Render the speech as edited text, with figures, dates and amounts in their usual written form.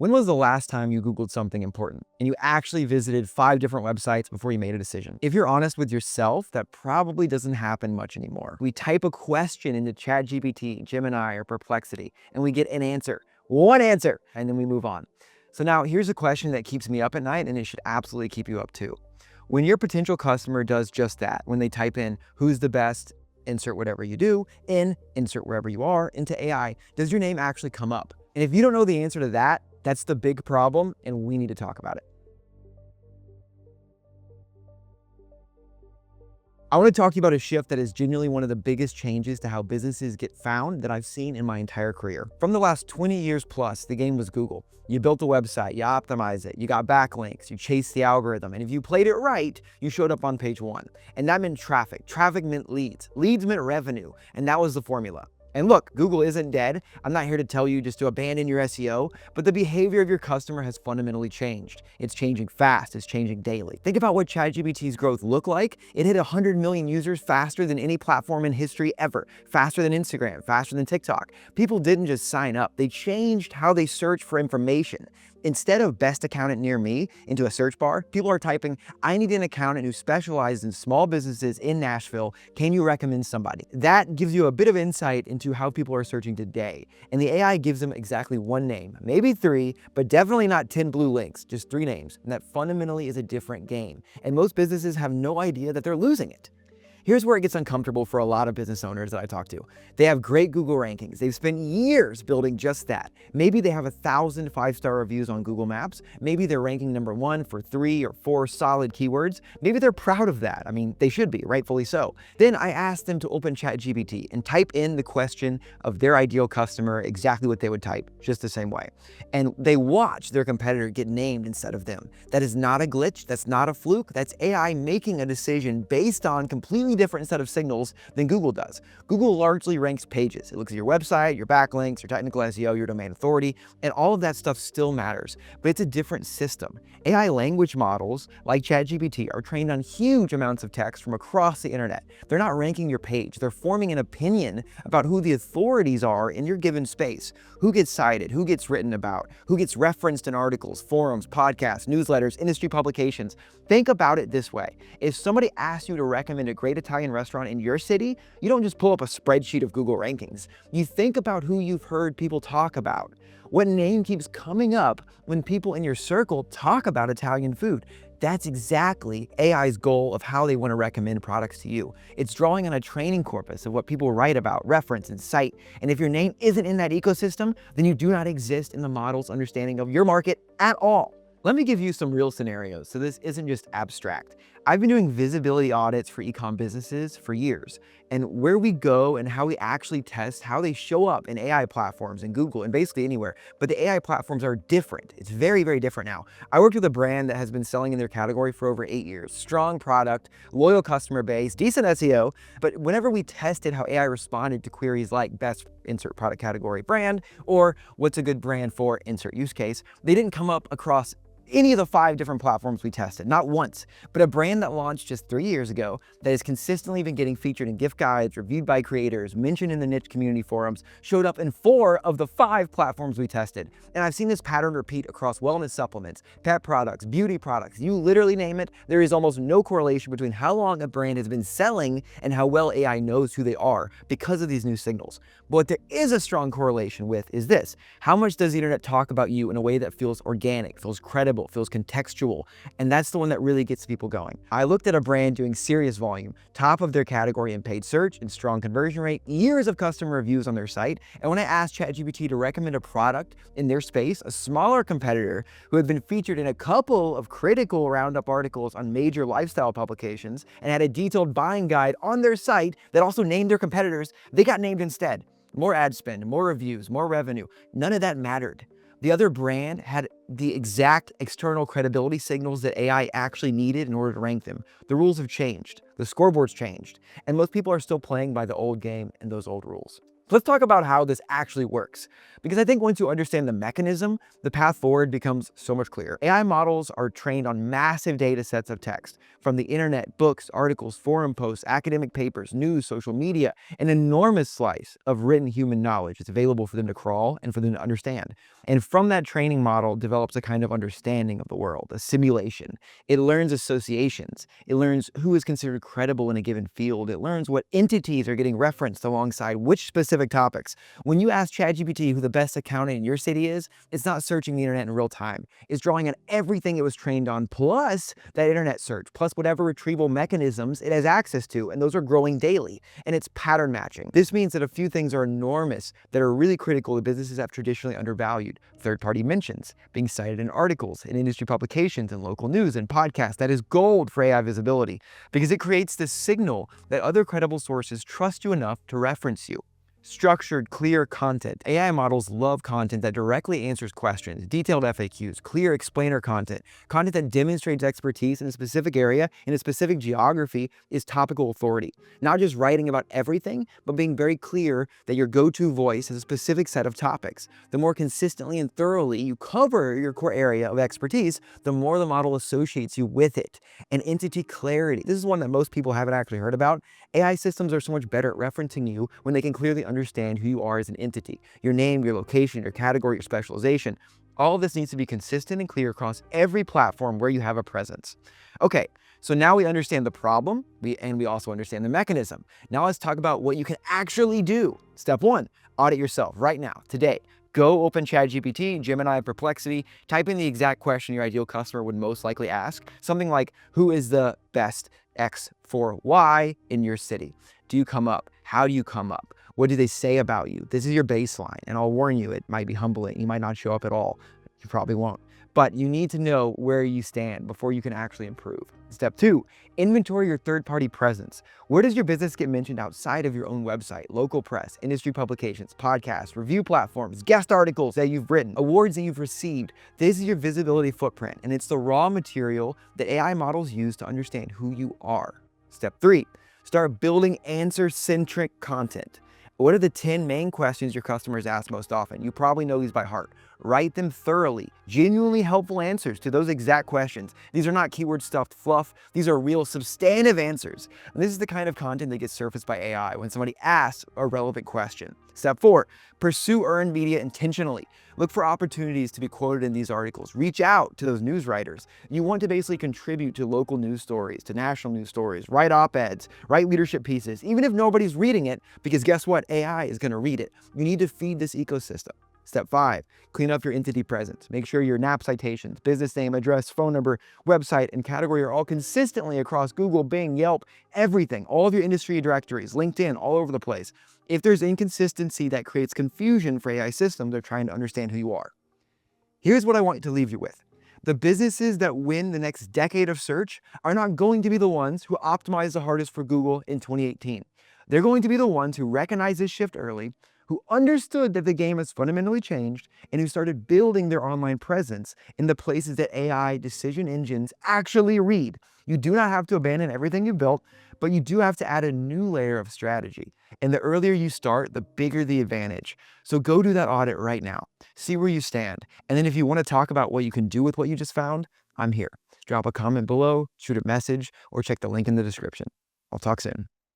When was the last time you Googled something important and you actually visited 5 different websites before you made a decision? If you're honest with yourself, that probably doesn't happen much anymore. We type a question into ChatGPT, Gemini, or Perplexity, and we get an answer, one answer, and then we move on. So now here's a question that keeps me up at night, and it should absolutely keep you up too. When your potential customer does just that, when they type in who's the best, insert whatever you do, insert wherever you are, into AI, does your name actually come up? And if you don't know the answer to that, that's the big problem, and we need to talk about it. I want to talk to you about a shift that is genuinely one of the biggest changes to how businesses get found that I've seen in my entire career. From the last 20 years plus, the game was Google. You built a website, you optimized it, you got backlinks, you chased the algorithm, and if you played it right, you showed up on page 1. And that meant traffic. Traffic meant leads. Leads meant revenue, and that was the formula. And look, Google isn't dead. I'm not here to tell you just to abandon your SEO, but the behavior of your customer has fundamentally changed. It's changing fast, it's changing daily. Think about what ChatGPT's growth looked like. It hit 100 million users faster than any platform in history ever, faster than Instagram, faster than TikTok. People didn't just sign up, they changed how they search for information. Instead of best accountant near me into a search bar, people are typing, I need an accountant who specializes in small businesses in Nashville. Can you recommend somebody? That gives you a bit of insight into how people are searching today. And the AI gives them exactly one name, maybe 3, but definitely not 10 blue links, just 3 names. And that fundamentally is a different game. And most businesses have no idea that they're losing it. Here's where it gets uncomfortable for a lot of business owners that I talk to. They have great Google rankings. They've spent years building just that. Maybe they have 1,000 5-star reviews on Google Maps. Maybe they're ranking #1 for 3 or 4 solid keywords. Maybe they're proud of that. I mean, they should be, rightfully so. Then I ask them to open ChatGPT and type in the question of their ideal customer, exactly what they would type, just the same way. And they watch their competitor get named instead of them. That is not a glitch. That's not a fluke. That's AI making a decision based on completely different set of signals than Google does. Google largely ranks pages. It looks at your website, your backlinks, your technical SEO, your domain authority, and all of that stuff still matters, but it's a different system. AI language models like ChatGPT are trained on huge amounts of text from across the internet. They're not ranking your page. They're forming an opinion about who the authorities are in your given space, who gets cited, who gets written about, who gets referenced in articles, forums, podcasts, newsletters, industry publications. Think about it this way. If somebody asks you to recommend a great Italian restaurant in your city, you don't just pull up a spreadsheet of Google rankings. You think about who you've heard people talk about. What name keeps coming up when people in your circle talk about Italian food? That's exactly AI's goal of how they want to recommend products to you. It's drawing on a training corpus of what people write about, reference, and cite. And if your name isn't in that ecosystem, then you do not exist in the model's understanding of your market at all. Let me give you some real scenarios so this isn't just abstract. I've been doing visibility audits for e-com businesses for years, and where we go and how we actually test how they show up in AI platforms in Google and basically anywhere, but the AI platforms are different. It's very, very different now. I worked with a brand that has been selling in their category for over 8 years. Strong product, loyal customer base, decent SEO, but whenever we tested how AI responded to queries like best insert product category brand or what's a good brand for insert use case, they didn't come up across any of the 5 different platforms we tested, not once. But a brand that launched just 3 years ago that has consistently been getting featured in gift guides, reviewed by creators, mentioned in the niche community forums, showed up in 4 of the 5 platforms we tested. And I've seen this pattern repeat across wellness supplements, pet products, beauty products, you literally name it. There is almost no correlation between how long a brand has been selling and how well AI knows who they are because of these new signals. But what there is a strong correlation with is this: how much does the internet talk about you in a way that feels organic, feels credible, feels contextual? And that's the one that really gets people going. I looked at a brand doing serious volume, top of their category in paid search and strong conversion rate, years of customer reviews on their site. And when I asked ChatGPT to recommend a product in their space, a smaller competitor who had been featured in a couple of critical roundup articles on major lifestyle publications and had a detailed buying guide on their site that also named their competitors, they got named instead. More ad spend, more reviews, more revenue. None of that mattered. The other brand had the exact external credibility signals that AI actually needed in order to rank them. The rules have changed, the scoreboard's changed, and most people are still playing by the old game and those old rules. Let's talk about how this actually works, because I think once you understand the mechanism, the path forward becomes so much clearer. AI models are trained on massive data sets of text from the internet, books, articles, forum posts, academic papers, news, social media, an enormous slice of written human knowledge is available for them to crawl and for them to understand. And from that training model develops a kind of understanding of the world, a simulation. It learns associations. It learns who is considered credible in a given field. It learns what entities are getting referenced alongside which specific topics. When you ask ChatGPT who the best accountant in your city is, it's not searching the internet in real time. It's drawing on everything it was trained on, plus that internet search, plus whatever retrieval mechanisms it has access to, and those are growing daily. And it's pattern matching. This means that a few things are enormous that are really critical that businesses have traditionally undervalued. Third-party mentions, being cited in articles, in industry publications, and local news and podcasts. That is gold for AI visibility, because it creates this signal that other credible sources trust you enough to reference you. Structured, clear content. AI models love content that directly answers questions, detailed FAQs, clear explainer content, content that demonstrates expertise in a specific area, in a specific geography, is topical authority. Not just writing about everything, but being very clear that your go-to voice is a specific set of topics. The more consistently and thoroughly you cover your core area of expertise, the more the model associates you with it. And entity clarity. This is one that most people haven't actually heard about. AI systems are so much better at referencing you when they can clearly understand who you are as an entity. Your name, your location, your category, your specialization. All of this needs to be consistent and clear across every platform where you have a presence. Okay, so now we understand the problem, and we also understand the mechanism. Now let's talk about what you can actually do. Step one, audit yourself right now, today. Go open ChatGPT, Gemini, Perplexity, type in the exact question your ideal customer would most likely ask. Something like, who is the best X for Y in your city? Do you come up? How do you come up? What do they say about you? This is your baseline, and I'll warn you, it might be humbling. You might not show up at all. You probably won't. But you need to know where you stand before you can actually improve. Step two, inventory your third-party presence. Where does your business get mentioned outside of your own website, local press, industry publications, podcasts, review platforms, guest articles that you've written, awards that you've received? This is your visibility footprint, and it's the raw material that AI models use to understand who you are. Step three, start building answer-centric content. What are the 10 main questions your customers ask most often? You probably know these by heart. Write them thoroughly, genuinely helpful answers to those exact questions. These are not keyword stuffed fluff. These are real substantive answers. And this is the kind of content that gets surfaced by AI when somebody asks a relevant question. Step four, pursue earned media intentionally. Look for opportunities to be quoted in these articles. Reach out to those news writers. You want to basically contribute to local news stories, to national news stories, write op-eds, write leadership pieces, even if nobody's reading it, because guess what? AI is going to read it. You need to feed this ecosystem. Step five, clean up your entity presence. Make sure your NAP citations, business name, address, phone number, website, and category are all consistently across Google, Bing, Yelp, everything, all of your industry directories, LinkedIn, all over the place. If there's inconsistency, that creates confusion for AI systems that are trying to understand who you are. Here's what I want to leave you with. The businesses that win the next decade of search are not going to be the ones who optimize the hardest for Google in 2018. They're going to be the ones who recognize this shift early, who understood that the game has fundamentally changed, and who started building their online presence in the places that AI decision engines actually read. You do not have to abandon everything you built, but you do have to add a new layer of strategy. And the earlier you start, the bigger the advantage. So go do that audit right now. See where you stand. And then if you want to talk about what you can do with what you just found, I'm here. Drop a comment below, shoot a message, or check the link in the description. I'll talk soon.